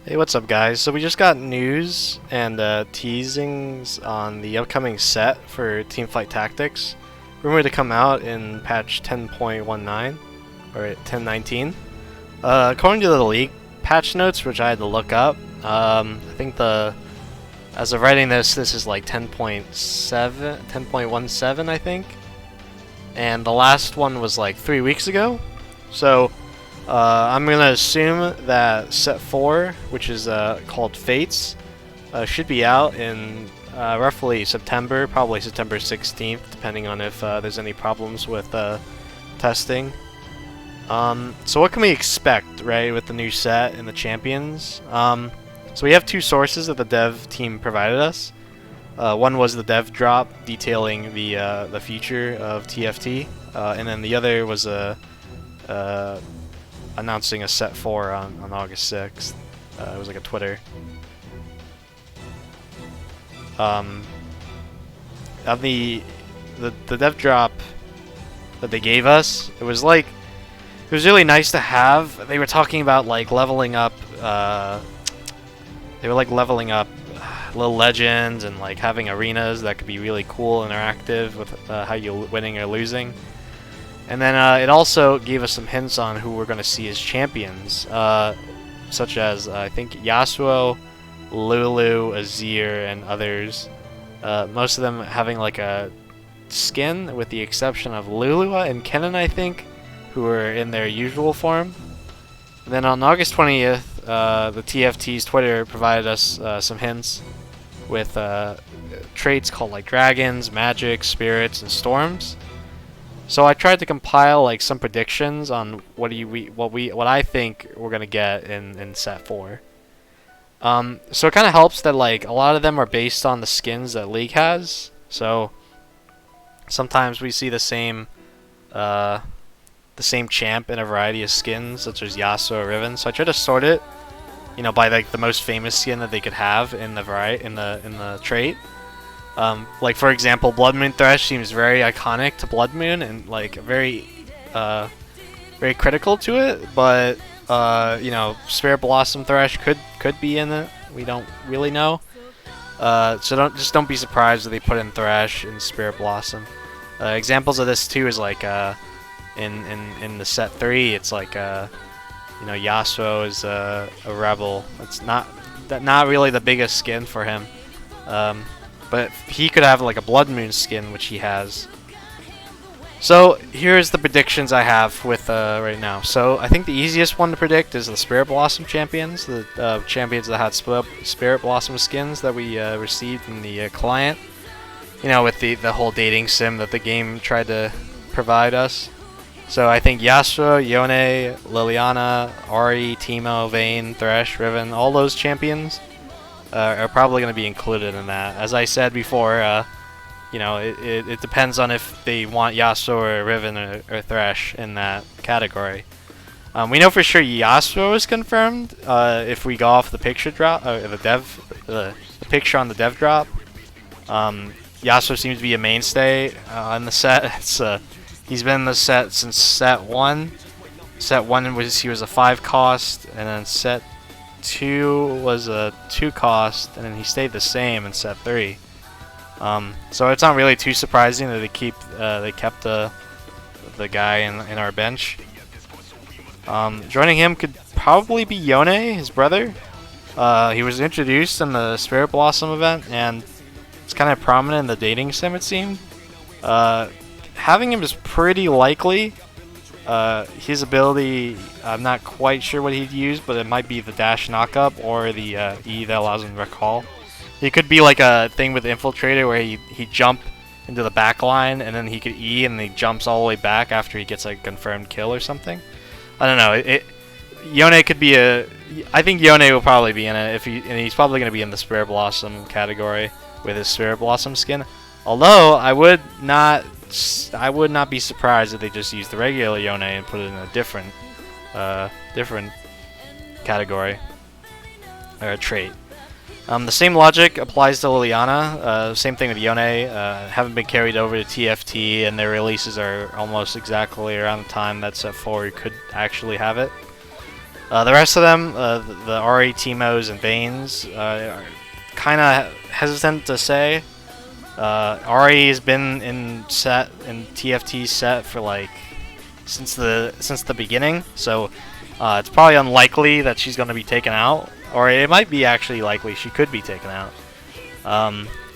Hey, what's up, guys? So we just got news and teasings on the upcoming set for Teamfight Tactics, rumored to come out in patch 10.19 or 10.19. According to the league patch notes, which I had to look up, I think as of writing this is like 10.7, 10.17, I think, and the last one was like 3 weeks ago. So I'm going to assume that set 4, which is called Fates, should be out in roughly September, probably September 16th, depending on if there's any problems with testing. So what can we expect, right, with the new set and the champions? So we have two sources that the dev team provided us. One was the dev drop detailing the future of TFT, and then the other was announcing a set 4 on August 6th. It was like a Twitter. On the dev drop that they gave us, it was really nice to have. They were talking about like leveling up. They were like leveling up little legends and like having arenas that could be really cool, interactive with how you're winning or losing. And then it also gave us some hints on who we're going to see as champions, such as I think Yasuo, Lulu, Azir, and others. Most of them having like a skin, with the exception of Lulua and Kennen, I think, who are in their usual form. And then on August 20th, the TFT's Twitter provided us some hints with traits called like dragons, magic, spirits, and storms. So I tried to compile like some predictions on what I think we're gonna get in set 4. So it kind of helps that like a lot of them are based on the skins that League has. So sometimes we see the same champ in a variety of skins, such as Yasuo or Riven. So I tried to sort it, by like the most famous skin that they could have in the trait. Like for example, Blood Moon Thresh seems very iconic to Blood Moon and like very critical to it. But Spirit Blossom Thresh could be in it. We don't really know. So don't be surprised if they put in Thresh and Spirit Blossom. Examples of this too is like in the set 3, it's like Yasuo is a rebel. It's not really the biggest skin for him. But he could have like a Blood Moon skin, which he has. So here's the predictions I have with right now. So I think the easiest one to predict is the Spirit Blossom champions, the champions that had Spirit Blossom skins that we received in the client. With the whole dating sim that the game tried to provide us. So I think Yasuo, Yone, Liliana, Ahri, Teemo, Vayne, Thresh, Riven, all those champions are probably going to be included in that. As I said before, it depends on if they want Yasuo or Riven or Thresh in that category. We know for sure Yasuo is confirmed. If we go off the picture drop, the picture on the dev drop, Yasuo seems to be a mainstay in the set. He's been in the set since set 1. Set 1 he was a 5 cost, and then set 2 was a 2 cost, and then he stayed the same in set 3. So it's not really too surprising that they kept the guy in our bench. Joining him could probably be Yone, his brother. He was introduced in the Spirit Blossom event, and it's kind of prominent in the dating sim, it seemed. Having him is pretty likely. His ability, I'm not quite sure what he'd use, but it might be the dash knockup or the E that allows him to recall. He could be like a thing with Infiltrator where he jump into the back line and then he could E and he jumps all the way back after he gets a confirmed kill or something. I don't know. Yone could be I think Yone will probably be in it and he's probably going to be in the Spirit Blossom category with his Spirit Blossom skin. Although I would not be surprised if they just used the regular Yone and put it in a different category or a trait. The same logic applies to Liliana. Same thing with Yone. Haven't been carried over to TFT, and their releases are almost exactly around the time that set 4 could actually have it. The rest of them, the Ari, Teemos, and Banes, are kind of hesitant to say. Ari has been in TFT set for like since the beginning, so it's probably unlikely that she's going to be taken out, or it might be actually likely she could be taken out.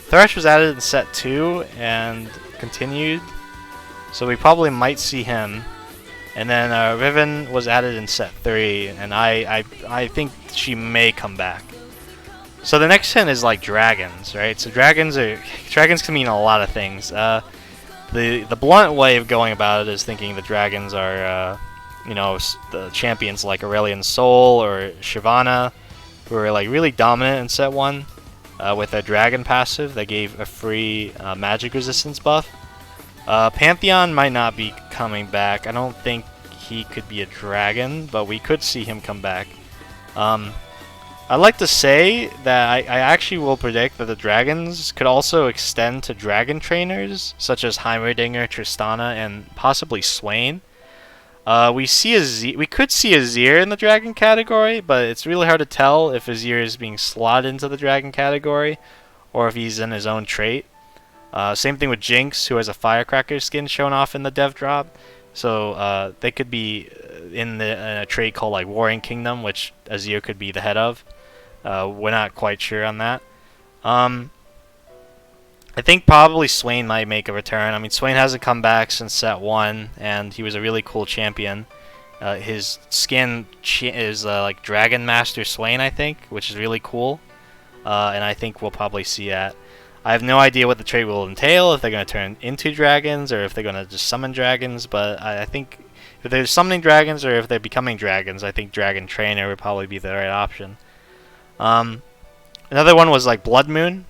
Thresh was added in set 2 and continued, so we probably might see him. And then Riven was added in set 3, and I think she may come back. So the next hint is like dragons, right? So dragons can mean a lot of things. The blunt way of going about it is thinking the dragons are the champions like Aurelion Sol or Shyvana, who are like really dominant in set 1 with their dragon passive that gave a free magic resistance buff. Pantheon might not be coming back. I don't think he could be a dragon, but we could see him come back. I'd like to say that I actually will predict that the dragons could also extend to dragon trainers, such as Heimerdinger, Tristana, and possibly Swain. We could see Azir in the dragon category, but it's really hard to tell if Azir is being slotted into the dragon category or if he's in his own trait. Same thing with Jinx, who has a Firecracker skin shown off in the dev drop. So they could be in a trait called like Warring Kingdom, which Azir could be the head of. We're not quite sure on that. I think probably Swain might make a return. I mean, Swain hasn't come back since set 1, and he was a really cool champion. His skin is like Dragon Master Swain, I think, which is really cool. And I think we'll probably see that. I have no idea what the trait will entail, if they're going to turn into dragons or if they're going to just summon dragons, but I think if they're summoning dragons or if they're becoming dragons, I think Dragon Trainer would probably be the right option. Another one was like Blood Moon,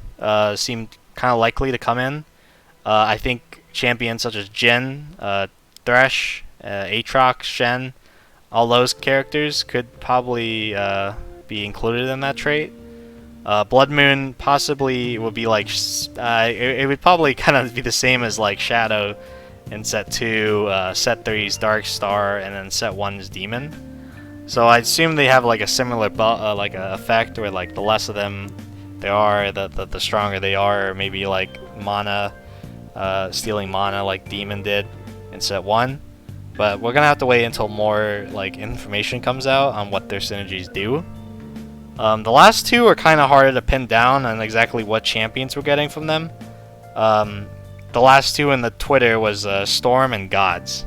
seemed kind of likely to come in. I think champions such as Jhin, Thresh, Aatrox, Shen, all those characters could probably be included in that trait. Blood Moon possibly would be like it would probably kind of be the same as like Shadow in set 2, set 3's Dark Star, and then set 1's Demon. So I assume they have like a similar like effect, where like the less of them there are, the stronger they are, or maybe like mana, stealing mana like Demon did in set 1. But we're gonna have to wait until more like information comes out on what their synergies do. The last two are kind of harder to pin down on exactly what champions we're getting from them. The last two in the Twitter was Storm and Gods.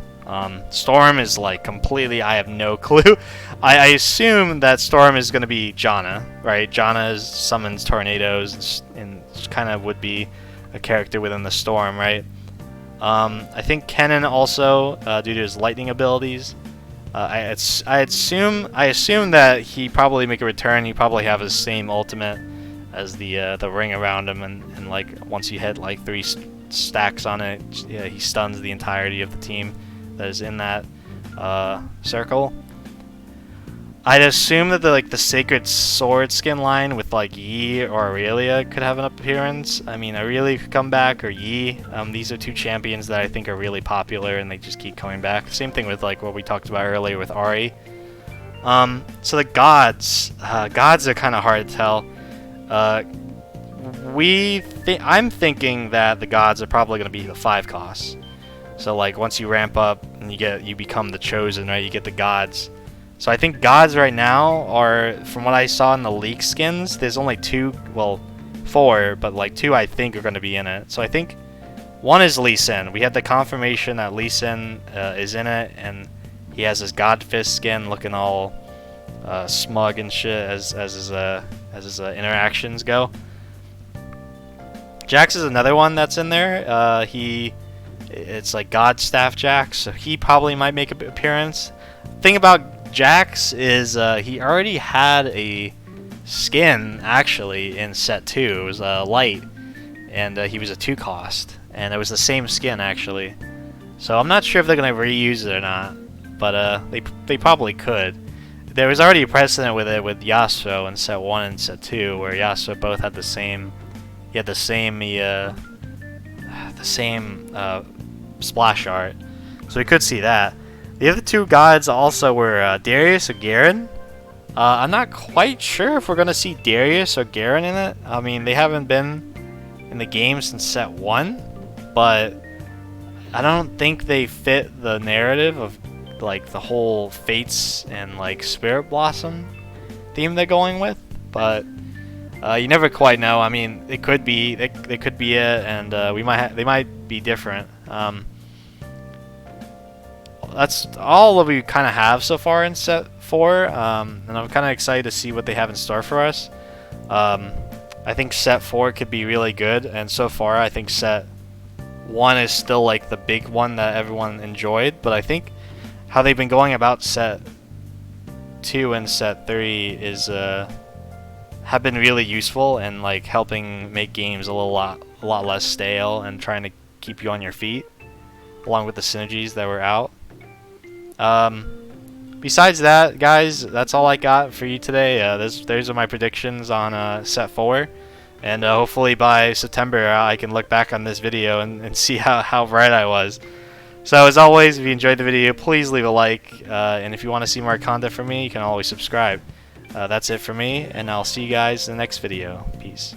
Storm is like completely, I have no clue. I assume that Storm is going to be Janna, right? Janna summons tornadoes and kind of would be a character within the Storm, right? I think Kennen also, due to his lightning abilities. I assume that he probably make a return. He probably have his same ultimate as the ring around him, and like once you hit like 3 stacks on it, yeah, he stuns the entirety of the team that is in that circle. I'd assume that the Sacred Sword skin line with like Yi or Aurelia could have an appearance. I mean, Aurelia could come back, or Yi. These are two champions that I think are really popular, and they just keep coming back. Same thing with like what we talked about earlier with Ari. So the gods are kind of hard to tell. I'm thinking that the gods are probably going to be the 5 costs. So like once you ramp up and you become the chosen, right? You get the gods. So I think gods right now are, from what I saw in the leak skins, there's only 2, well, 4, but like 2 I think are going to be in it. So I think one is Lee Sin. We had the confirmation that Lee Sin is in it, and he has his God Fist skin looking all smug and shit as his interactions go. Jax is another one that's in there. It's like God Staff Jax, so he probably might make an appearance. Thing about Jax is he already had a skin actually in set 2. It was light, and he was a 2 cost, and it was the same skin actually. So I'm not sure if they're gonna reuse it or not, but they probably could. There was already a precedent with it with Yasuo in set 1 and set 2, where Yasuo both had the same. He had the same splash art, so we could see that. The other 2 gods also were Darius or Garen. I'm not quite sure if we're gonna see Darius or Garen in it. I mean, they haven't been in the game since set 1, but I don't think they fit the narrative of like the whole Fates and like Spirit Blossom theme they're going with. But you never quite know. I mean, it could be they could be it, and they might be different. That's all that we kind of have so far in set 4, and I'm kind of excited to see what they have in store for us. I think set 4 could be really good, and so far I think set 1 is still like the big one that everyone enjoyed, but I think how they've been going about set 2 and set 3 is have been really useful and like helping make games a lot less stale and trying to keep you on your feet, along with the synergies that were out. Besides that, guys, that's all I got for you today. Those are my predictions on set 4, and hopefully by September I can look back on this video and see how right I was. So as always, if you enjoyed the video, please leave a like, and if you want to see more content from me, you can always subscribe. That's it for me, and I'll see you guys in the next video. Peace.